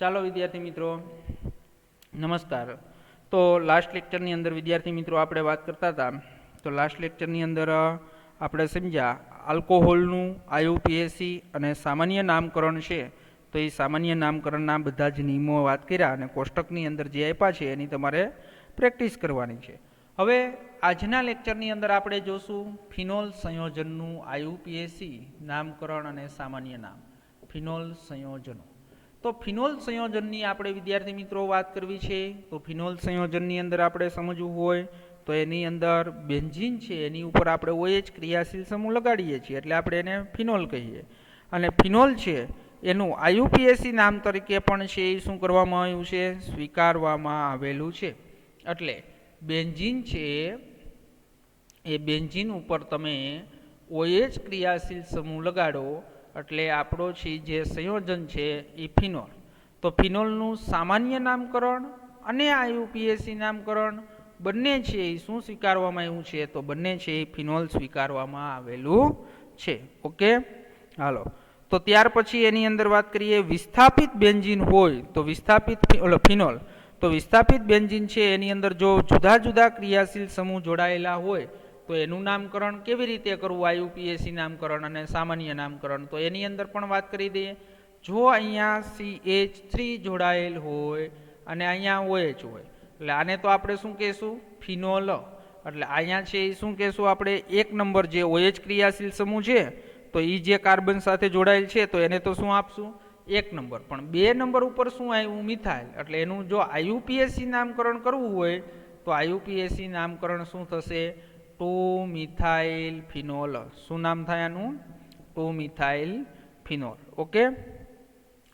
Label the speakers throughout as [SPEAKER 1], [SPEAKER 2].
[SPEAKER 1] ચાલો વિદ્યાર્થી મિત્રો, નમસ્કાર. તો લાસ્ટ લેક્ચરની અંદર વિદ્યાર્થી મિત્રો આપણે વાત કરતા હતા. તો લાસ્ટ લેક્ચરની અંદર આપણે સમજ્યા આલ્કોહોલનું આયુપીએસી અને સામાન્ય નામકરણ છે. તો એ સામાન્ય નામકરણના બધા જ નિયમો વાત કર્યા અને કોષ્ટકની અંદર જે આપ્યા છે એની તમારે પ્રેક્ટિસ કરવાની છે. હવે આજના લેક્ચરની અંદર આપણે જોશું ફિનોલ સંયોજનનું આયુપીએસી નામકરણ અને સામાન્ય નામ. ફિનોલ સંયોજનો. તો ફિનોલ સંયોજનની આપણે વિદ્યાર્થી મિત્રો વાત કરવી છે. તો ફિનોલ સંયોજનની અંદર આપણે સમજવું હોય તો એની અંદર બેન્ઝીન છે એની ઉપર આપણે OH ક્રિયાશીલ સમૂહ લગાડીએ છીએ એટલે આપણે એને ફિનોલ કહીએ. અને ફિનોલ છે એનું આયુપીએસી નામ તરીકે પણ છે એ શું કરવામાં આવ્યું છે, સ્વીકારવામાં આવેલું છે. એટલે બેન્ઝીન છે એ બેન્ઝીન ઉપર તમે OH ક્રિયાશીલ સમૂહ લગાડો એટલે આપણો છે જે સંયોજન છે એ ફિનોલ. તો ફિનોલનું સામાન્ય નામકરણ અને આયુપીએસી નામકરણ બંને છે એ શું સ્વીકારવામાં આવ્યું છે, તો બંને છે એ ફિનોલ સ્વીકારવામાં આવેલું છે. ઓકે, હાલો. તો ત્યાર પછી એની અંદર વાત કરીએ વિસ્થાપિત બેન્ઝીન હોય તો વિસ્થાપિત ફિનોલ. તો વિસ્થાપિત બેન્ઝીન છે એની અંદર જો જુદા જુદા ક્રિયાશીલ સમૂહ જોડાયેલા હોય તો એનું નામકરણ કેવી રીતે કરવું, આયુપીએસી નામકરણ અને સામાન્ય નામકરણ. તો એની અંદર પણ વાત કરી દઈએ. જો અહીંયા CH3 જોડાયેલ હોય અને અહીંયા OH હોય એટલે આને તો આપણે શું કહેશું, ફિનોલ. એટલે અહીંયા છે એ શું કહેશું આપણે, 1 નંબર જે OH ક્રિયાશીલ સમૂહ છે તો એ જે કાર્બન સાથે જોડાયેલ છે તો એને તો શું આપશું, 1 નંબર. પણ 2 નંબર ઉપર શું આવ્યું, મિથાઇલ. એટલે એનું જો આયુપીએસી નામકરણ કરવું હોય તો આયુપીએસી નામકરણ શું થશે, 2-મિથાઇલ ફિનોલ. શું નામ થાય આનું, 2-મિથાઇલ ફિનોલ. ઓકે.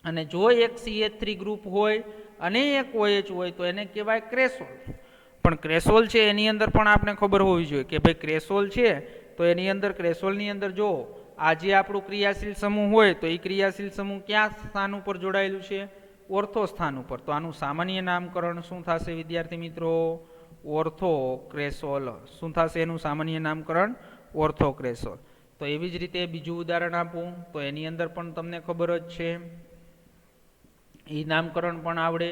[SPEAKER 1] અને જો એક CH3 ગ્રુપ હોય અને એક OH હોય તો એને કહેવાય ક્રેસોલ. પણ ક્રેસોલ છે એની અંદર પણ આપણે ખબર હોવી જોઈએ કે ભાઈ ક્રેસોલ છે તો એની અંદર ક્રેસોલની અંદર જો આ જે આપણું ક્રિયાશીલ સમૂહ હોય તો એ ક્રિયાશીલ સમૂહ ક્યાં સ્થાન ઉપર જોડાયેલું છે, ઓર્થો સ્થાન ઉપર. તો આનું સામાન્ય નામકરણ શું થશે વિદ્યાર્થી મિત્રો, ઓર્થો ક્રેસોલ. શું થશે એનું સામાન્ય નામકરણ, ઓર્થો ક્રેસોલ. તો એવી જ રીતે બીજું ઉદાહરણ આપું તો એની અંદર પણ તમને ખબર જ છે એ નામકરણ પણ આવડે.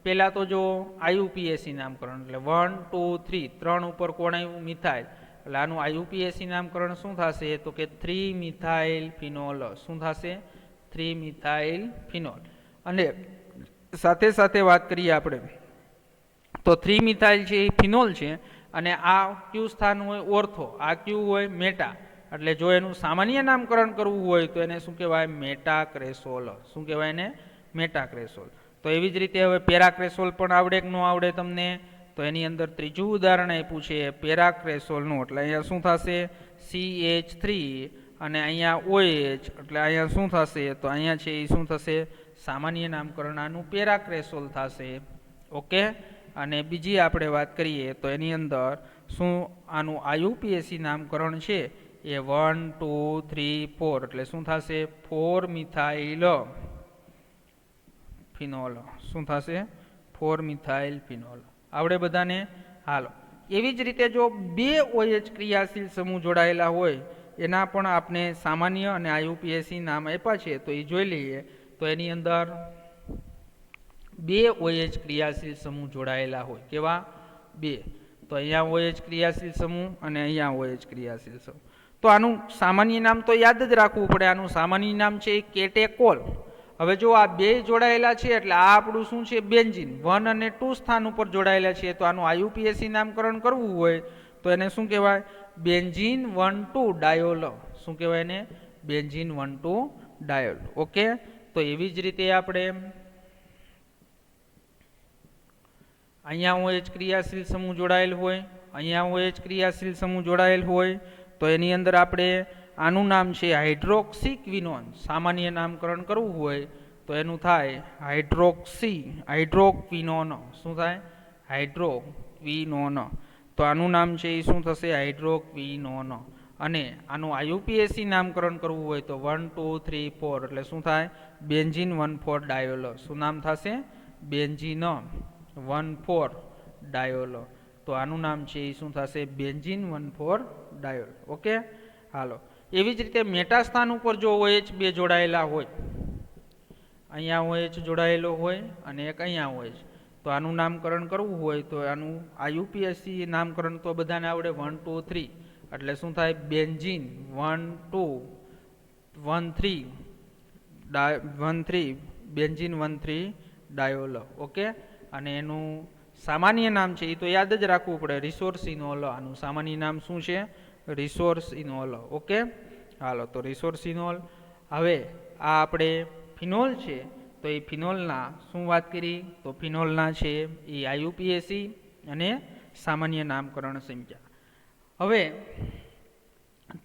[SPEAKER 1] પહેલાં તો જો આયુપીએસી નામકરણ એટલે 1, 2, 3 3 ઉપર કોણ આવ્યું, મિથાઇલ. એટલે આનું આયુપીએસી નામકરણ શું થશે તો કે 3-મિથાઇલ ફિનોલ. શું થશે, 3-મિથાઇલ ફિનોલ. અને સાથે સાથે વાત કરીએ આપણે તો 3-મિથાઇલ છે એ ફિનોલ છે અને આ ક્યુ સ્થાન હોય, ઓર્થો. આ ક્યુ હોય, મેટા. એટલે જો એનું સામાન્ય નામકરણ કરવું હોય તો એને શું કહેવાય, મેટાક્રેસોલ. શું કહેવાય એને, મેટાક્રેસોલ. તો એવી જ રીતે હવે પેરાક્રેસોલ પણ આવડે કે ન આવડે તમને, તો એની અંદર ત્રીજું ઉદાહરણ આપ્યું છે પેરાક્રેસોલનું. એટલે અહીંયા શું થશે, CH3 અને અહીંયા OH. એટલે અહીંયા શું થશે તો અહીંયા છે એ શું થશે, સામાન્ય નામકરણ આનું પેરાક્રેસોલ થશે. ઓકે. અને બીજી આપણે વાત કરીએ તો એની અંદર શું આનું આયુપીએસી નામકરણ છે એ 1, 2, 3, 4. એટલે શું થશે, 4-મિથાઇલ ફિનોલ. શું થશે, 4-મિથાઇલ ફિનોલ. આવડે બધાને, હાલો. એવી જ રીતે જો 2 OH ક્રિયાશીલ સમૂહ જોડાયેલા હોય એના પણ આપણે સામાન્ય અને આયુપીએસી નામ આપ્યા છે તો એ જોઈ લઈએ. તો એની અંદર 2 OH ક્રિયાશીલ સમૂહ જોડાયેલા હોય, કેવા, 2. તો અહીંયા OH ક્રિયાશીલ સમૂહ અને અહીંયા OH ક્રિયાશીલ સમૂહ. તો આનું સામાન્ય નામ તો યાદ જ રાખવું પડે. આનું સામાન્ય નામ છે કેટેકોલ. હવે જો આ 2 જોડાયેલા છે એટલે આ આપણું શું છે, બેન્ઝીન. 1 અને 2 સ્થાન ઉપર જોડાયેલા છે તો આનું આયુપીએસી નામકરણ કરવું હોય તો એને શું કહેવાય, બેન્ઝીન 1,2 ડાયોલ. શું કહેવાય એને, બેન્ઝીન 1,2 ડાયોલ. ઓકે. તો એવી જ રીતે આપણે અહીંયા OH ક્રિયાશીલ સમૂહ જોડાયેલ હોય, અહીંયા OH ક્રિયાશીલ સમૂહ જોડાયેલ હોય તો એની અંદર આપણે આનું નામ છે હાઇડ્રોક્સીક્વિનોન. સામાન્ય નામકરણ કરવું હોય તો એનું થાય હાઇડ્રોક્વિનોન. શું થાય, હાઇડ્રોક્વિનોન. તો આનું નામ છે એ શું થશે, હાઇડ્રોક્વિનોન. અને આનું આયુપીએસી નામકરણ કરવું હોય તો 1, 2, 3, 4. એટલે શું થાય, બેન્ઝીન 1,4 ડાયોલ. શું નામ થશે, બેન્ઝીન 1,4 ડાયોલ. તો આનું નામ છે એ શું થશે, બેન્ઝીન 1,4 ડાયોલ. ઓકે, હાલો. એવી જ રીતે મેટા સ્થાન ઉપર જો OH 2 જોડાયેલા હોય અહીંયા OH જોડાયેલો હોય અને એક અહીંયા હોય છે. તો આનું નામકરણ કરવું હોય તો આનું આ યુપીએસસી નામકરણ તો બધાને આવડે 1 2 3 એટલે શું થાય બેન્ઝીન 1 2 1 3 બેન્ઝીન 1 3 ડાયોલ. ઓકે, અને એનું સામાન્ય નામ છે એ તો યાદ જ રાખવું પડે રિસોર્સિનોલ. આનું સામાન્ય નામ શું છે રિસોર્સિનોલ. ઓકે, હાલો તો રિસોર્સિનોલ. હવે આ આપણે ફિનોલ છે તો એ ફિનોલના શું વાત કરી તો ફિનોલના છે એ આઈયુપીએસી અને સામાન્ય નામકરણ સમજ્યા. હવે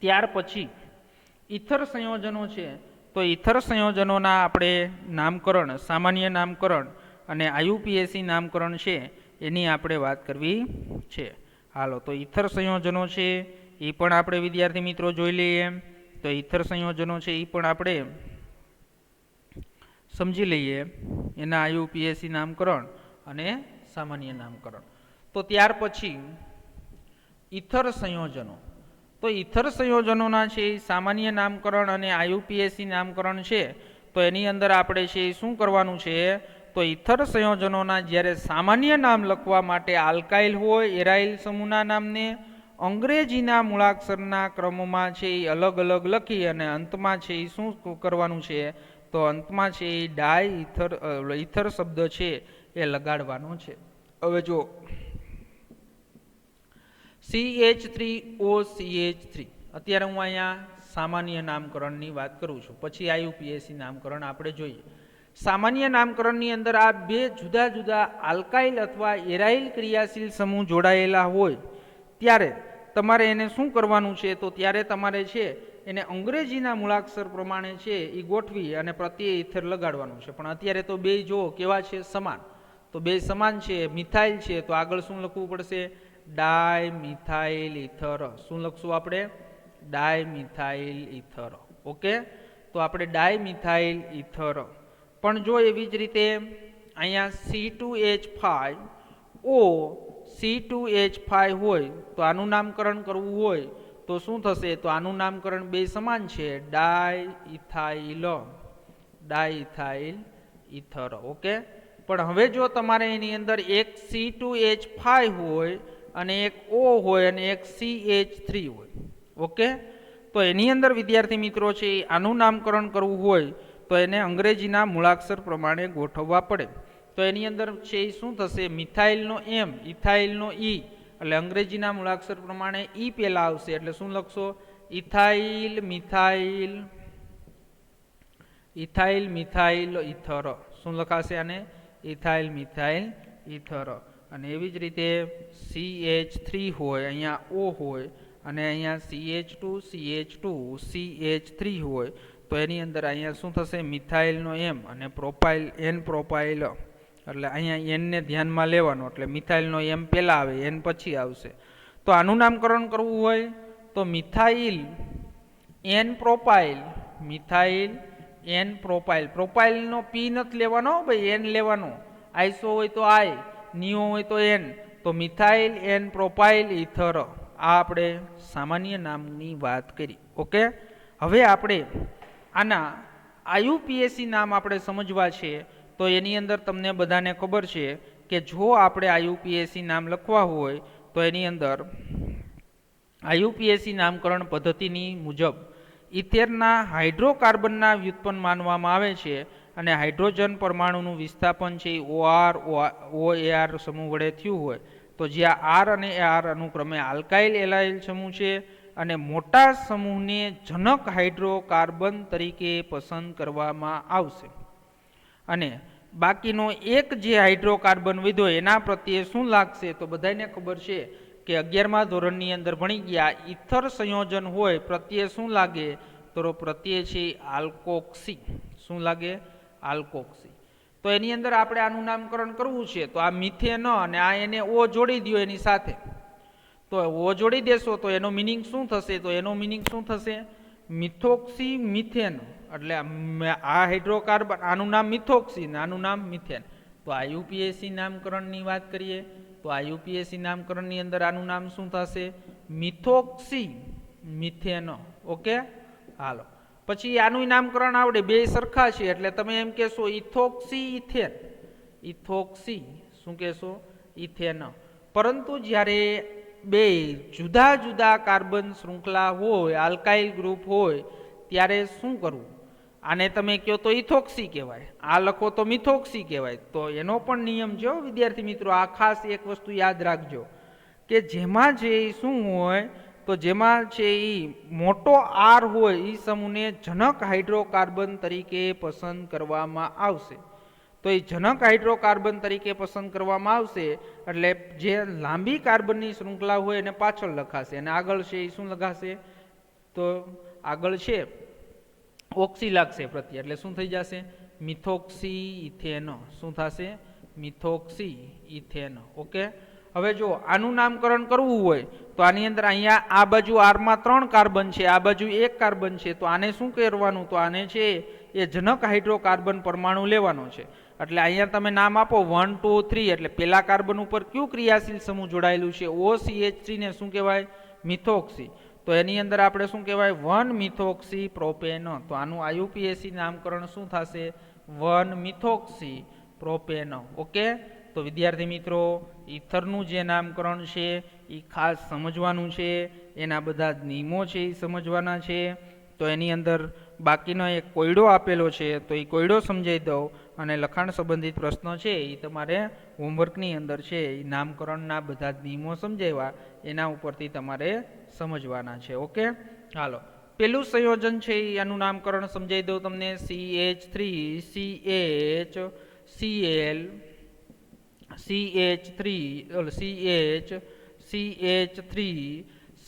[SPEAKER 1] ત્યાર પછી ઇથર સંયોજનો છે તો ઇથર સંયોજનોના આપણે નામકરણ સામાન્ય નામકરણ અને આઈયુપીએસી નામકરણ છે એની આપણે વાત કરવી છે. હાલો તો ઇથર સંયોજનો છે એ પણ આપણે વિદ્યાર્થી મિત્રો જોઈ લઈએ. તો ઇથર સંયોજનો છે એ પણ આપણે સમજી લઈએ એના આઈયુપીએસી નામકરણ અને સામાન્ય નામકરણ. તો ત્યાર પછી ઇથર સંયોજનો. તો ઇથર સંયોજનોના છે સામાન્ય નામકરણ અને આઈયુપીએસી નામકરણ છે તો એની અંદર આપણે છે શું કરવાનું છે તો ઇથર સંયોજનોના જ્યારે સામાન્ય નામ લખવા માટે આલ્કાઇલ હોય એરાઇલ સમૂહના નામને અંગ્રેજીના મૂળાક્ષરના ક્રમમાં છે એ અલગ અલગ લખી અને અંતમાં છે એ શું કરવાનું છે તો અંતમાં છે એ ઇથર શબ્દ છે એ લગાડવાનો છે. હવે જો CH3OCH3 અત્યારે હું અહીંયા સામાન્ય નામકરણની વાત કરું છું, પછી આઈયુપીએસી નામકરણ આપણે જોઈએ. સામાન્ય નામકરણની અંદર આ બે જુદા જુદા આલ્કાઇલ અથવા એરાઇલ ક્રિયાશીલ સમૂહ જોડાયેલા હોય ત્યારે તમારે એને શું કરવાનું છે તો ત્યારે તમારે છે એને અંગ્રેજીના મૂળાક્ષર પ્રમાણે છે એ ગોઠવી અને પ્રત્યે ઇથર લગાડવાનું છે. પણ અત્યારે તો બે જો કેવા છે સમાન, તો બે સમાન છે મિથાઇલ છે તો આગળ શું લખવું પડશે ડાયમિથાઇલ ઇથર. શું લખશું આપણે ડાયમિથાઇલ ઇથર. ઓકે, તો આપણે ડાયમિથાઇલ ઇથર. પણ જો એવી જ રીતે અહીંયા C2H5O C2H5 હોય તો આનું નામકરણ કરવું હોય તો શું થશે તો આનું નામકરણ બે સમાન છે ડાયઇથાઇલ ઇથર. ઓકે, પણ હવે જો તમારે એની અંદર એક C2H5 હોય અને એક O હોય અને એક CH3 હોય. ઓકે, તો એની અંદર વિદ્યાર્થી મિત્રો છે આનું નામકરણ કરવું હોય તો એને અંગ્રેજીના મૂળાક્ષર પ્રમાણે ગોઠવવા પડે. તો એની અંદર છે એ શું થશે મિથાઇલનો M ઇથાઇલનો E એટલે અંગ્રેજીના મૂળાક્ષર પ્રમાણે E પહેલા આવશે એટલે શું લખશો ઇથાઇલ મિથાઇલ ઇથર. શું લખાશે આને ઇથાઇલ મિથાઇલ ઇથર. અને એવી જ રીતે CH3 હોય અહીંયા O હોય અને અહીંયા CH2 CH3 હોય તો એની અંદર અહીંયા શું થશે મિથાઇલનો M અને પ્રોપાઇલ N પ્રોપાઇલ એટલે અહીંયા N ને ધ્યાનમાં લેવાનો એટલે મિથાઇલનો M પહેલા આવે N પછી આવશે. તો આનું નામકરણ કરવું હોય તો મિથાઇલ N પ્રોપાઇલ પ્રોપાઇલનો P નથી લેવાનો ભાઈ N લેવાનો. આઈસો હોય તો I, નિયો હોય તો N. તો મિથાઇલ N પ્રોપાઇલ ઇથર આ આપણે સામાન્ય નામની વાત કરી. ઓકે, હવે આપણે આના આઈયુપીએસી નામ આપણે સમજવા છે તો એની અંદર તમને બધાને ખબર છે કે જો આપણે આઈયુપીએસી નામ લખવા હોય તો એની અંદર આઈયુપીએસી નામકરણ પદ્ધતિની મુજબ ઇથેરના હાઇડ્રોકાર્બનના વ્યુત્પન્ન માનવામાં આવે છે અને હાઇડ્રોજન પરમાણુનું વિસ્થાપન છે OR સમૂહ વડે થયું હોય તો જ્યાં R અને R અનુક્રમે આલ્કાઇલ એલાઇલ સમૂહ છે અને મોટા સમૂહને જનક હાઇડ્રોકાર્બન તરીકે પસંદ કરવામાં આવશે અને બાકીનો એક જે હાઇડ્રોકાર્બન વિધો એના પ્રત્યે શું લાગશે તો બધાને ખબર છે કે 11મા ધોરણની અંદર ભણી ગયા ઇથર સંયોજન હોય પ્રત્યે શું લાગે તો પ્રત્યે છે આલ્કોક્સી. શું લાગે આલ્કોક્સી. તો એની અંદર આપણે આનું નામકરણ કરવું છે તો આ મિથેન અને આ એને O જોડી દો એની સાથે તો O જોડી દેશો તો એનો મિનિંગ શું થશે તો એનો મિનિંગ શું થશે મિથોક્સી મિથેન એટલે આ હાઇડ્રોકાર્બન આનું નામ મિથોક્સી ને આનું નામ મિથેન. તો આઈયુપીએસી નામકરણની વાત કરીએ તો આઈયુપીએસી નામકરણની અંદર આનું નામ શું થશે મિથોક્સી મિથેન. ઓકે, હાલો પછી આનું નામકરણ આવડે, બે સરખા છે એટલે તમે એમ કહેશો ઇથોક્સી ઇથેન. ઇથોક્સી શું કહેશો? ઇથેન. પરંતુ જ્યારે બે જુદા જુદા કાર્બન શૃંખલા હોય, આલ્કાઇલ ગ્રુપ હોય, ત્યારે શું કરવું? આને તમે કહો તો ઇથોક્સી કહેવાય, આ લખો તો મિથોક્સી કહેવાય. તો એનો પણ નિયમ છે વિદ્યાર્થી મિત્રો. આ ખાસ એક વસ્તુ યાદ રાખજો કે જેમાં જે શું હોય, તો જેમાં છે એ મોટો આર હોય એ સમૂહને જનક હાઇડ્રોકાર્બન તરીકે પસંદ કરવામાં આવશે. તો એ જનક હાઇડ્રોકાર્બન તરીકે પસંદ કરવામાં આવશે એટલે જે લાંબી કાર્બનની શૃંખલા હોય એને પાછળ લખાશે અને આગળ છે એ શું લખાશે? તો આગળ છે ઓક્સી લાગશે પ્રત્યે, એટલે શું થઈ જશે? Methoxy ethane. શું થશે? Methoxy ethane. ઓકે. હવે જો આનું નામકરણ કરવું હોય તો આની અંદર અહીંયા આ બાજુ આરમાં 3 કાર્બન છે, આ બાજુ 1 કાર્બન છે. તો આને શું કરવાનું? તો આને છે એ જનક હાઇડ્રોકાર્બન પરમાણુ લેવાનો છે. એટલે અહીંયા તમે નામ આપો 1 2 3, એટલે પેલા કાર્બન ઉપર કયું ક્રિયાશીલ સમૂહ જોડાયેલું છે? OCH3 ને શું કહેવાય? મિથોક્સી. તો એની અંદર આપણે શું કહેવાય? 1 મિથોક્સી પ્રોપેન. તો આનું IUPAC નામકરણ શું થશે? 1 મિથોક્સી પ્રોપેન. ઓકે. તો વિદ્યાર્થી મિત્રો, ઈથરનું જે નામકરણ છે એ ખાસ સમજવાનું છે, એના બધા જ નિયમો છે એ સમજવાના છે. તો એની અંદર બાકીનો એક કોયડો આપેલો છે, તો એ કોયડો સમજાવી દઉં અને લખાણ સંબંધિત પ્રશ્નો છે એ તમારે હોમવર્કની અંદર છે એ નામકરણના બધા જ નિયમો સમજાવ્યા એના ઉપરથી તમારે સમજવાના છે. ઓકે. હાલો, પેલું સંયોજન છે એનું નામકરણ સમજાવી દઉં તમને. CH3 CHCl CH3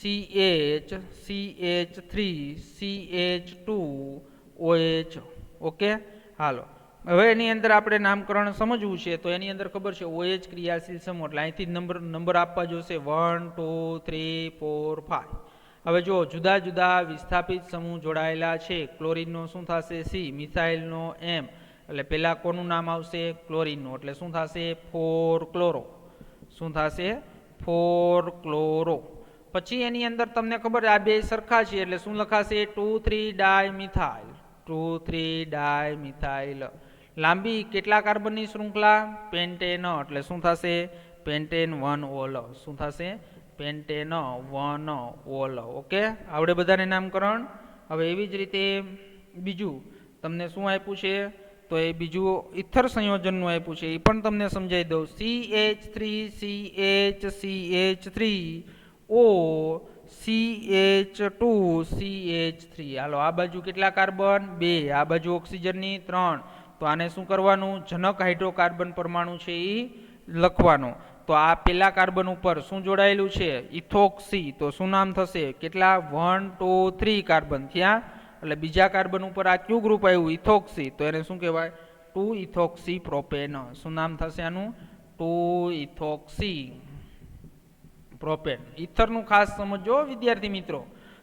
[SPEAKER 1] CH3 CH3 CH2OH. Okay. હાલો, હવે એની અંદર આપણે નામકરણ સમજવું છે. તો એની અંદર ખબર છે OH ક્રિયાશીલ સમૂહ, એટલે અહીંથી નંબર આપવા જોશે 1 2 3 4 5. હવે જો જુદા જુદા વિસ્થાપિત સમૂહ જોડાયેલા છે. ક્લોરીનનો શું થશે? C. મિથાઇલનો M. એટલે પેલા કોનું નામ આવશે? ક્લોરીનનું. એટલે શું થશે? 4 ક્લોરો. શું થશે? 4 ક્લોરો. પછી એની અંદર તમને ખબર આ બે સરખા છે એટલે શું લખાશે? 2 3 ડાયમિથાઇલ. 2 3 ડાયમિથાઇલ. લાંબી કેટલા કાર્બનની શૃંખલા? પેન્ટેન. એટલે શું થશે? Pentane 1 all. શું થશે? Pentane 1 all. ઓકે. આવડે બધાને નામકરણ. હવે એવી જ રીતે બીજું તમને શું આપ્યું છે? તો એ બીજું ઇથર સંયોજનનું આપ્યું છે, એ પણ તમને સમજાવી દઉં. CH3 CH3 O CH2 CH3. હાલો, આ બાજુ કેટલા કાર્બન? 2. આ બાજુ ઓક્સિજનની 3. તો આને શું કરવાનું? જનક હાઇડ્રોકાર્બન પરમાણુ છે એ લખવાનો. તો આ પેલા કાર્બન ઉપર શું જોડાયેલું છે? ઇથોક્સી. તો શું નામ થશે? કેટલા? 1 2 3 કાર્બન થયા. એટલે બીજા કાર્બન ઉપર આ કયું ગ્રુપ આવ્યું? ઇથોક્સી. તો એને શું કહેવાય? 2 ઇથોક્સી પ્રોપેન. શું નામ થશે આનું? 2 ઇથોક્સી પ્રોપેન. ઇથરનું ખાસ સમજો વિદ્યાર્થી મિત્રો.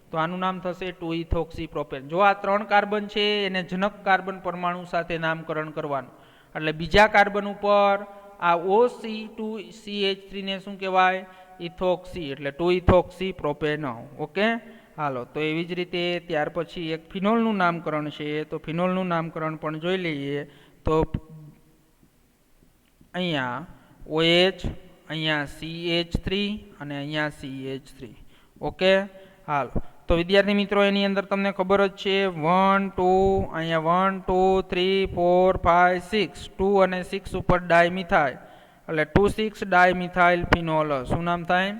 [SPEAKER 1] તો આનું નામ થશે 2 ઇથોક્સી પ્રોપેન. જો આ 3 કાર્બન છે એને જનક કાર્બન પરમાણુ સાથે નામકરણ કરવાનું. એટલે બીજા કાર્બન ઉપર આ OC2CH3 ને શું કહેવાય? ઇથોક્સી. એટલે 2 ઇથોક્સી પ્રોપેન. ઓકે. હાલો, તો એવી જ રીતે ત્યાર પછી એક ફિનોલનું નામકરણ છે. તો ફિનોલનું નામકરણ પણ જોઈ લઈએ. તો અહીંયા OH, અહીંયા CH3 અને અહીંયા CH3. ઓકે. હાલો, તો વિદ્યાર્થી મિત્રો એની અંદર તમને ખબર જ છે 1 2 અહીંયા 1 2 3 4 5 6 2 અને 6 ઉપર ડાયમિથાઇલ, એટલે 2,6 ડાયમિથાઇલ ફિનોલ. શું નામ થાય?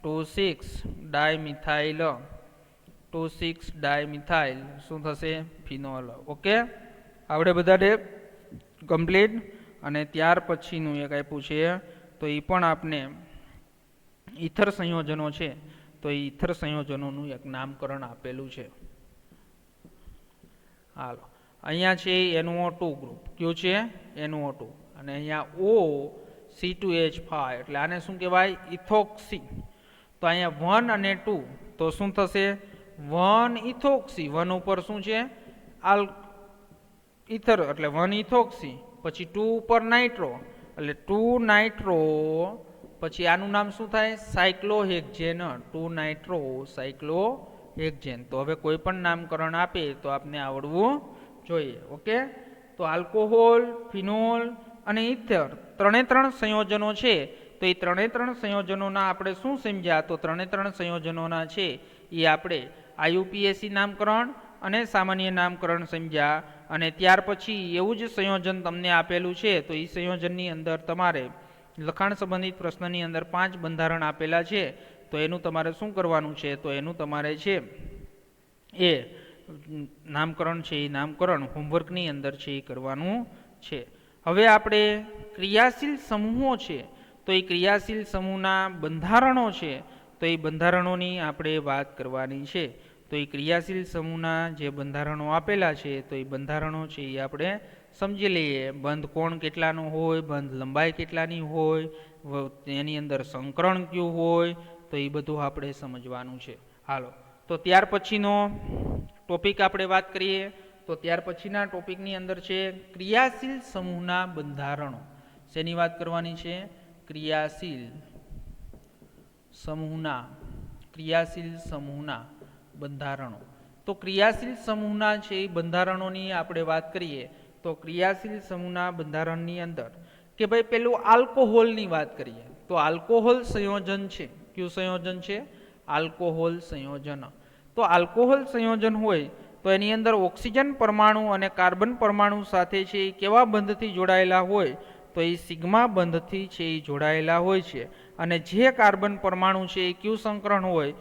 [SPEAKER 1] 2,6 ડાયમિથાઇલ. 2,6 ડાયમિથાઇલ શું થશે? ફિનોલ. ઓકે. આવડે બધાને કમ્પ્લીટ. અને ત્યાર પછીનું એક આપ્યું છે, તો એ પણ આપને ઇથર સંયોજનો છે. તો એ ઇથર સંયોજનોનું એક નામકરણ આપેલું છે. હાલો, અહીંયા છે NO2 ગ્રુપ. કયું છે? NO2. અને અહીંયા O C2H5. એટલે આને શું કહેવાય? ઇથોક્સી. તો અહીંયા 1 અને 2. તો શું થશે? 1 ઇથોક્સી. 1 ઉપર શું છે? ઇથર, એટલે 1 ઇથોક્સી. પછી 2 ઉપર નાઇટ્રો, એટલે 2 નાઇટ્રો. પછી આનું નામ શું થાય? સાયક્લોહેક્ઝેન. 2 nitro cyclohexane. હેક્ઝેન. તો હવે કોઈ પણ નામકરણ આપે તો આપને આવડવું જોઈએ. ઓકે, તો આલ્કોહોલ, ફિનોલ અને ઇથર ત્રણ સંયોજનો છે. તો એ ત્રણ સંયોજનોના આપણે શું સમજ્યા? તો ત્રણ સંયોજનોના છે એ આપણે IUPAC નામકરણ અને સામાન્ય નામકરણ સમજ્યા. અને ત્યાર પછી એવું જ સંયોજન તમને આપેલું છે, તો એ સંયોજનની અંદર તમારે લખાણ સંબંધિત પ્રશ્નની અંદર 5 બંધારણ આપેલા છે. તો એનું તમારે શું કરવાનું છે? તો એનું તમારે છે એ નામકરણ છે, એ નામકરણ હોમવર્કની અંદર છે એ કરવાનું છે. હવે આપણે ક્રિયાશીલ સમૂહો છે, તો એ ક્રિયાશીલ સમૂહના બંધારણો છે, તો એ બંધારણોની આપણે વાત કરવાની છે. તો એ ક્રિયાશીલ સમૂહના જે બંધારણો આપેલા છે, તો એ બંધારણો છે એ આપણે સમજી લઈએ. બંધ કોણ કેટલાનો હોય, બંધ લંબાઈ કેટલાની હોય, એની અંદર સંકરણ કયું હોય, તો એ બધું આપણે સમજવાનું છે. હાલો, તો ત્યાર પછીનો ટોપિક આપણે વાત કરીએ. તો ત્યાર પછીના ટોપિકની અંદર છે ક્રિયાશીલ સમૂહના બંધારણો. શેની વાત કરવાની છે? ક્રિયાશીલ સમૂહના બંધારણો. તો ક્રિયાશીલ સમૂહના છે એ બંધારણોની આપણે વાત કરીએ. તો ક્રિયાશીલ સમૂહના બંધારણની અંદર કે ભાઈ પેલું આલ્કોહોલની વાત કરીએ. તો આલ્કોહોલ સંયોજન છે. કયું સંયોજન છે? આલ્કોહોલ સંયોજન. તો આલ્કોહોલ સંયોજન હોય તો એની અંદર ઓક્સિજન પરમાણુ અને કાર્બન પરમાણુ સાથે છે એ કેવા બંધથી જોડાયેલા હોય? તો એ સિગ્મા બંધથી છે એ જોડાયેલા હોય છે. અને જે કાર્બન પરમાણુ છે એ કયું સંકરણ હોય?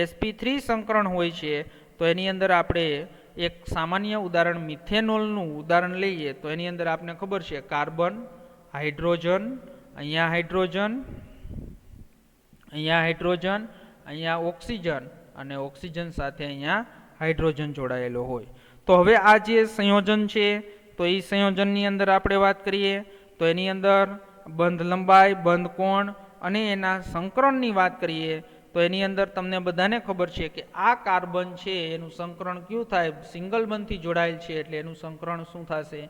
[SPEAKER 1] sp3 સંકરણ હોય છે. તો એની અંદર આપણે એક સામાન્ય ઉદાહરણ મિથેનોલનું ઉદાહરણ લઈએ. તો એની અંદર આપને ખબર છે કાર્બન, હાઇડ્રોજન, અહીંયા હાઇડ્રોજન, અહીંયા ઓક્સિજન અને ઓક્સિજન સાથે અહીંયા હાઇડ્રોજન જોડાયેલો હોય. તો હવે આ જે સંયોજન છે, તો એ સંયોજનની અંદર આપણે વાત કરીએ. તો એની અંદર બંધ લંબાઈ, બંધ કોણ અને એના સંકરણની વાત કરીએ. તો એની અંદર તમને બધાને ખબર છે કે આ કાર્બન છે એનું સંકરણ કયું થાય? સિંગલ બંધથી જોડાયેલ છે એટલે એનું સંકરણ શું થશે?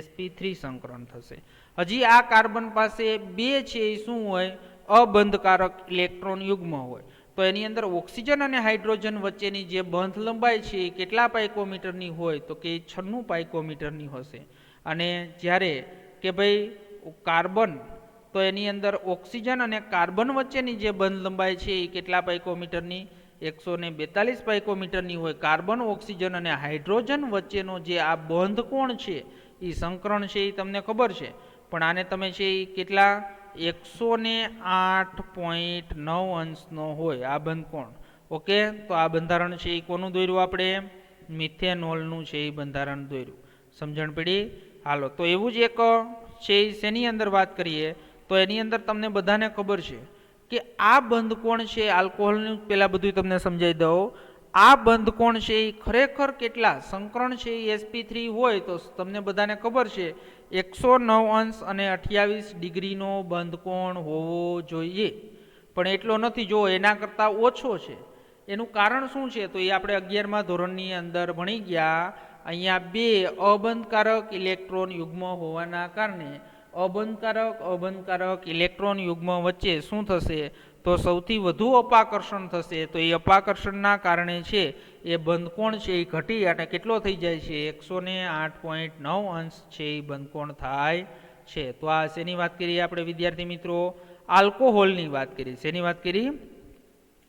[SPEAKER 1] sp3 સંકરણ થશે. હજી આ કાર્બન પાસે 2 છે એ શું હોય? અબંધકારક ઇલેક્ટ્રોન યુગ્મ હોય. તો એની અંદર ઓક્સિજન અને હાઇડ્રોજન વચ્ચેની જે બંધ લંબાઈ છે એ કેટલા પાઇકોમીટરની હોય? તો કે 96 પાઇકોમીટરની હશે. અને જ્યારે કે ભાઈ કાર્બન, તો એની અંદર ઓક્સિજન અને કાર્બન વચ્ચેની જે બંધ લંબાઈ છે એ કેટલા પાઇકોમીટરની? 142 પાઇકોમીટરની હોય. કાર્બન, ઓક્સિજન અને હાઇડ્રોજન વચ્ચેનો જે આ બંધ કોણ છે એ સંકરણ છે એ તમને ખબર છે. પણ આને તમે છે એ કેટલા? 108.9 અંશનો હોય આ બંધ કોણ. ઓકે, તો આ બંધારણ છે એ કોનું દોર્યું? આપણે મિથેનોલનું છે એ બંધારણ દોર્યું. સમજણ પડી? હાલો, તો એવું જ એક છે શેની અંદર વાત કરીએ. તો એની અંદર તમને બધાને ખબર છે કે આ બંધ કોણ છે આલ્કોહોલનું, પહેલાં બધું તમને સમજાવી દઉં. આ બંધ કોણ છે એ ખરેખર કેટલા સંકરણ છે એ sp3 હોય તો તમને બધાને ખબર છે 109 અંશ અને 28 ડિગ્રીનો બંધ કોણ હોવો જોઈએ. પણ એટલો નથી, જો એના કરતાં ઓછો છે. એનું કારણ શું છે? તો એ આપણે 11મા ધોરણની અંદર ભણી ગયા. અહીંયા 2 અબંધકારક ઇલેક્ટ્રોન યુગ્મ હોવાના કારણે અબંધકારક ઇલેક્ટ્રોન યુગ્મ વચ્ચે શું થશે? તો સૌથી વધુ અપાકર્ષણ થશે. તો એ અપાકર્ષણના કારણે છે એ બંધકોણ છે એ ઘટી અને કેટલો થઈ જાય છે? 108.9 અંશ છે એ બંધકોણ થાય છે. તો આ શેની વાત કરીએ આપણે વિદ્યાર્થી મિત્રો? આલ્કોહોલની વાત કરી. શેની વાત કરી?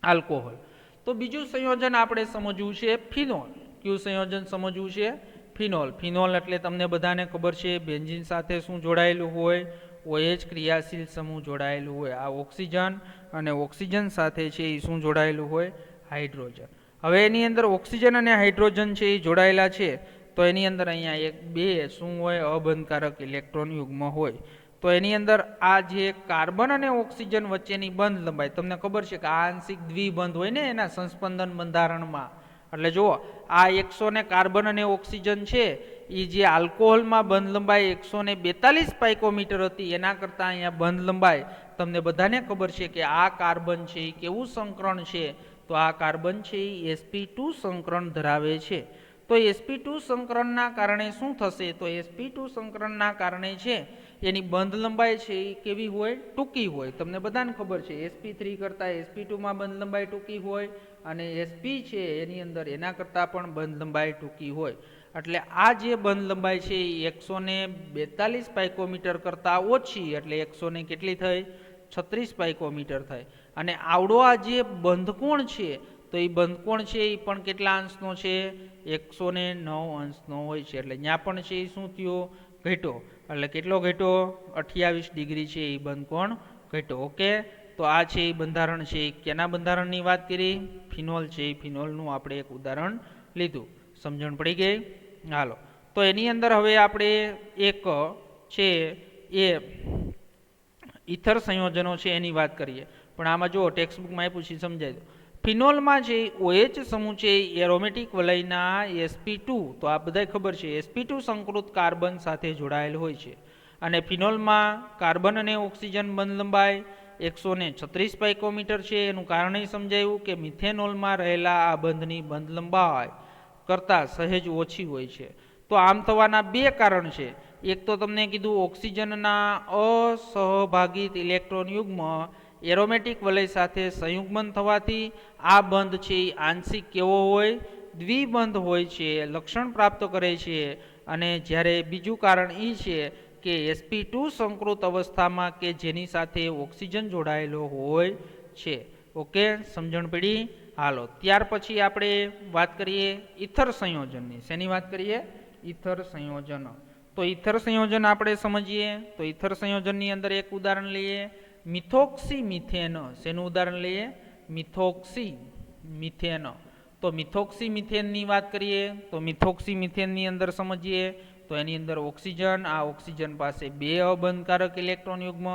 [SPEAKER 1] આલ્કોહોલ. તો બીજું સંયોજન આપણે સમજવું છે ફિનોલ. કયું સંયોજન સમજવું છે? ફિનોલ. ફિનોલ એટલે તમને બધાને ખબર છે બેન્ઝીન સાથે શું જોડાયેલું હોય? OH ક્રિયાશીલ સમૂહ જોડાયેલું હોય. આ ઓક્સિજન અને ઓક્સિજન સાથે છે એ શું જોડાયેલું હોય? હાઇડ્રોજન. હવે એની અંદર ઓક્સિજન અને હાઇડ્રોજન છે એ જોડાયેલા છે. તો એની અંદર અહીંયા 1-2 શું હોય? અબંધકારક ઇલેક્ટ્રોન યુગ્મ હોય. તો એની અંદર આ જે કાર્બન અને ઓક્સિજન વચ્ચેની બંધ લંબાઈ તમને ખબર છે કે આ આંશિક દ્વિબંધ હોય ને એના સંસ્પંદન બંધારણમાં. એટલે જુઓ, આ 100 ને કાર્બન અને ઓક્સિજન છે એ જે આલ્કોહોલમાં બંધ લંબાઈ 142 પાઇકોમીટર હતી, એના કરતાં અહીંયા બંધ લંબાઈ તમને બધાને ખબર છે કે આ કાર્બન છે એ કેવું સંકરણ છે? તો આ કાર્બન છે એ sp2 સંકરણ ધરાવે છે. તો sp2 સંકરણના કારણે શું થશે? તો sp2 સંકરણના કારણે છે એની બંધ લંબાઈ છે એ કેવી હોય? ટૂંકી હોય. તમને બધાને ખબર છે sp3 કરતાં sp2 માં બંધ લંબાઈ ટૂંકી હોય અને sp છે એની અંદર એના કરતાં પણ બંધ લંબાઈ ટૂંકી હોય. એટલે આ જે બંધ લંબાઈ છે એ 142 પાઇકોમીટર કરતાં ઓછી, એટલે 100 ને કેટલી થઈ? 36 પાઇકોમીટર થાય. અને આવડો આ જે બંધકોણ છે તો એ બંધકોણ છે એ પણ કેટલા અંશનો છે? 109 અંશનો હોય છે. એટલે ત્યાં પણ છે એ શું થયો? ઘટ્યો. એટલે કેટલો ઘટ્યો? 28 ડિગ્રી છે એ બંધકોણ ઘટ્યો. ઓકે, તો આ છે એ બંધારણ છે. કેના બંધારણની વાત કરી? ફિનોલ છે એ ફિનોલનું આપણે એક ઉદાહરણ લીધું. સમજણ પડી ગઈ? હાલો, તો એની અંદર હવે આપણે એક છે એ ઇથર સંયોજનો છે એની વાત કરીએ. પણ આમાં જો ટેક્સ્ટબુકમાં આપ્યું છે સમજાય દો. ફિનોલમાં જે OH સમૂહ છે એ એરોમેટિક વલયના sp2, તો આ બધાય ખબર છે, sp2 સંકૃત કાર્બન સાથે જોડાયેલ હોય છે. અને ફિનોલમાં કાર્બન અને ઓક્સિજન બંધ લંબાઈ 136 પાઇકોમીટર છે. એનું કારણ એ સમજાયું કે મિથેનોલમાં રહેલા આ બંધની બંધ લંબાઈ કરતાં સહેજ ઓછી હોય છે. તો આમ થવાના બે કારણ છે. એક તો તમને કીધું ઓક્સિજનના અસહભાગિત ઇલેક્ટ્રોન યુગ્મ એરોમેટિક વલય સાથે સંયુગ્મન થવાથી આ બંધ છે એ આંશિક કેવો હોય? દ્વિબંધ હોય છે, લક્ષણ પ્રાપ્ત કરે છે. અને જ્યારે બીજું કારણ એ છે કે sp2 સંકૃત અવસ્થામાં કે જેની સાથે ઓક્સિજન જોડાયેલો હોય છે. ઓકે, સમજણ પડી? હાલો, ત્યાર પછી આપણે વાત કરીએ ઇથર સંયોજનની. શેની વાત કરીએ? ઇથર સંયોજન. તો ઇથર સંયોજન આપણે સમજીએ. તો ઇથર સંયોજનની અંદર એક ઉદાહરણ લઈએ, મિથોક્સી મિથેન. શેનું ઉદાહરણ લઈએ? Methoxy methane. તો મિથોક્સી મિથેનની વાત કરીએ તો મિથોક્સી મિથેનની અંદર સમજીએ તો એની અંદર ઓક્સિજન, આ ઓક્સિજન પાસે બે અબંધકારક ઇલેક્ટ્રોન યુગ્મ,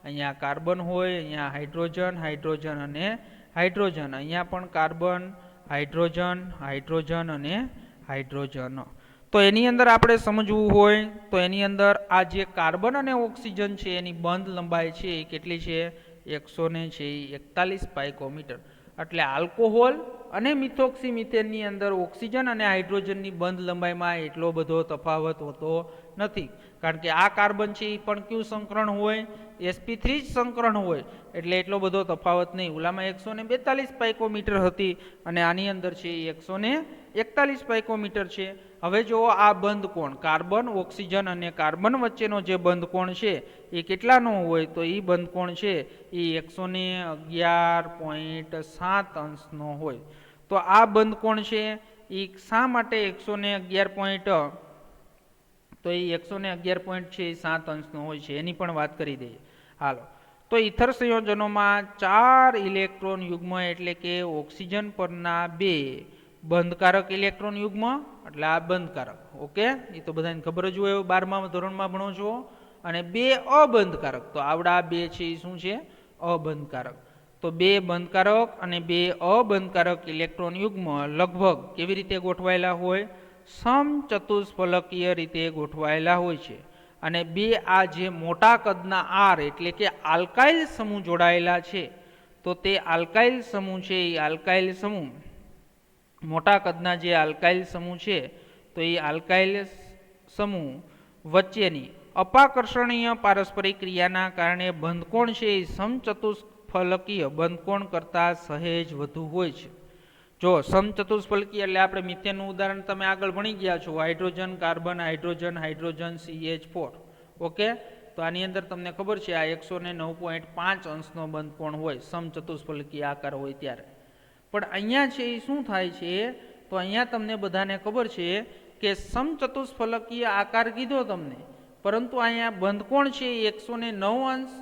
[SPEAKER 1] અહીંયા કાર્બન હોય, અહીંયા હાઇડ્રોજન, હાઇડ્રોજન અને હાઇડ્રોજન, અહીંયા પણ કાર્બન, હાઇડ્રોજન, હાઇડ્રોજન અને હાઇડ્રોજન. તો એની અંદર આપણે સમજવું હોય તો એની અંદર આ જે કાર્બન અને ઓક્સિજન છે એની બંધ લંબાઈ છે એ કેટલી છે? 141 પાઇકોમીટર. એટલે આલ્કોહોલ અને મિથોક્સી મિથેનની અંદર ઓક્સિજન અને હાઇડ્રોજનની બંધ લંબાઈમાં એટલો બધો તફાવત હોતો નથી. કારણ કે આ કાર્બન છે એ પણ કયું સંકરણ હોય? sp3 જ સંકરણ હોય. એટલે એટલો બધો તફાવત નહીં. ઓલામાં 142 પાઇકોમીટર હતી અને આની અંદર છે એ 141 પાઇકોમીટર છે. હવે જો આ બંધ કોણ કાર્બન, ઓક્સિજન અને કાર્બન વચ્ચેનો જે બંધ કોણ છે એ કેટલાનો હોય? તો એ બંધ કોણ છે એ 111.7 અંશનો હોય. તો આ બંધ કોણ છે એ શા માટે 111 તો એ 111.7 અંશનો હોય છે એની પણ વાત કરી દઈએ. હાલો, તો ઇથર સંયોજનોમાં 4 ઇલેક્ટ્રોન યુગ્મ એટલે કે ઓક્સિજન પરના 2 બંધકારક ઇલેક્ટ્રોન યુગ્મ, એટલે આ બંધકારક. ઓકે, એ તો બધાને ખબર જ હોય, 12મા ધોરણમાં ભણો છો. અને 2 અબંધકારક. તો આવડા 2 છે એ શું છે? અબંધકારક. તો 2 બંધકારક અને 2 અબંધકારક ઇલેક્ટ્રોન યુગ્મ લગભગ કેવી રીતે ગોઠવાયેલા હોય? સમચતુષ્ફલકીય રીતે ગોઠવાયેલા હોય છે. અને 2 આ જે મોટા કદના R એટલે કે આલ્કાઇલ સમૂહ જોડાયેલા છે, તો તે આલ્કાઇલ સમૂહ છે એ આલ્કાઇલ સમૂહ, મોટા કદના જે આલ્કાઇલ સમૂહ છે તો એ આલ્કાઇલ સમૂહ વચ્ચેની અપાકર્ષણીય પારસ્પરિક ક્રિયાના કારણે બંધકોણ છે એ સમચતુષ્ફલકીય બંધકોણ કરતાં સહેજ વધુ હોય છે. જો સમચતુષ્ફલકીય એટલે આપણે મિથેનનું ઉદાહરણ તમે આગળ ભણી ગયા છો, hydrogen, carbon, hydrogen, hydrogen, CH4. Okay, તો આની અંદર તમને ખબર છે આ 109.5 અંશનો બંધકોણ હોય, સમચતુષ્ફલકીય આકાર હોય ત્યારે. પણ અહીંયા છે એ શું થાય છે? તો અહીંયા તમને બધાને ખબર છે કે સમચતુષ્ફલકીય આકાર કીધો તમને, પરંતુ અહીંયા બંધકોણ છે એ 109 અંશ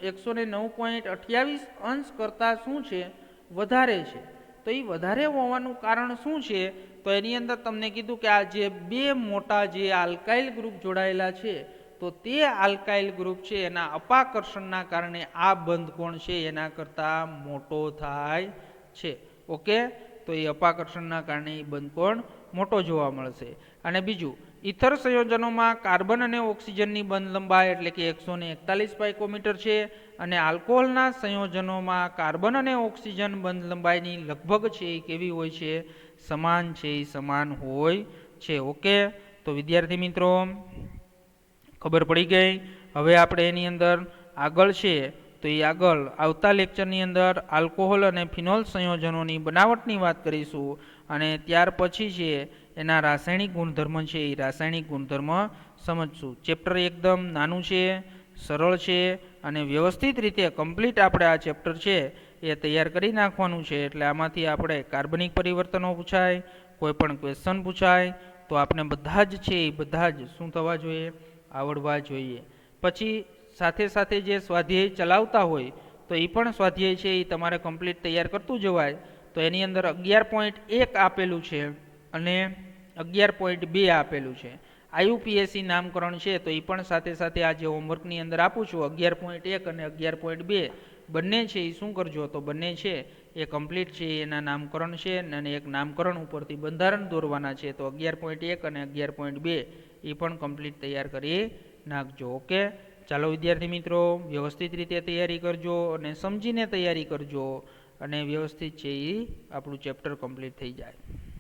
[SPEAKER 1] 109.28 અંશ કરતાં શું છે? વધારે છે. તો એ વધારે હોવાનું કારણ શું છે? તો એની અંદર તમને કીધું કે આ જે 2 મોટા જે આલ્કાઇલ ગ્રુપ જોડાયેલા છે તો તે આલ્કાઇલ ગ્રુપ છે એના અપાકર્ષણના કારણે આ બંધકોણ છે એના કરતાં મોટો થાય છે. ઓકે, તો એ અપાકર્ષણના કારણે એ બંધકોણ મોટો જોવા મળશે. અને બીજું, ઇથર સંયોજનોમાં કાર્બન અને ઓક્સિજનની બંધ લંબાઈ એટલે કે 141 પાઇકોમીટર છે. અને આલ્કોહોલના સંયોજનોમાં કાર્બન અને ઓક્સિજન બંધ લંબાઈની લગભગ છે એ કેવી હોય છે? સમાન છે, એ સમાન હોય છે. ઓકે, તો વિદ્યાર્થી મિત્રો ખબર પડી ગઈ. હવે આપણે એની અંદર આગળ છે તો એ આગળ આવતા લેક્ચરની અંદર આલ્કોહોલ અને ફિનોલ સંયોજનોની બનાવટની વાત કરીશું અને ત્યાર પછી છે એના રાસાયણિક ગુણધર્મ છે એ રાસાયણિક ગુણધર્મ સમજશું. ચેપ્ટર એકદમ નાનું છે, સરળ છે અને વ્યવસ્થિત રીતે કમ્પ્લીટ આપણે આ ચેપ્ટર છે એ તૈયાર કરી નાખવાનું છે. એટલે આમાંથી આપણે કાર્બનિક પરિવર્તનો પૂછાય, કોઈ પણ ક્વેશ્ચન પૂછાય તો આપણે બધા જ છે એ બધા જ શું થવા જોઈએ, આવડવા જોઈએ. પછી સાથે સાથે જે સ્વાધ્યાય ચલાવતા હોય તો એ પણ સ્વાધ્યાય છે એ તમારે કમ્પ્લીટ તૈયાર કરતું જવાય. તો એની અંદર 11.1 આપેલું છે અને 11.2 આપેલું છે. આયુપીએસસી નામકરણ છે તો એ પણ સાથે સાથે આ જે હોમવર્કની અંદર આપું છું 11.1 અને 11.2 બંને છે એ શું કરજો તો બંને છે એ કમ્પ્લીટ છે એના નામકરણ છે અને એક નામકરણ ઉપરથી બંધારણ દોરવાના છે. તો 11.1 અને 11.2 એ પણ કમ્પ્લીટ તૈયાર કરી નાખજો. ઓકે, ચાલો વિદ્યાર્થી મિત્રો વ્યવસ્થિત રીતે તૈયારી કરજો અને સમજીને તૈયારી કરજો અને વ્યવસ્થિત છે એ આપણું ચેપ્ટર કમ્પ્લીટ થઈ જાય.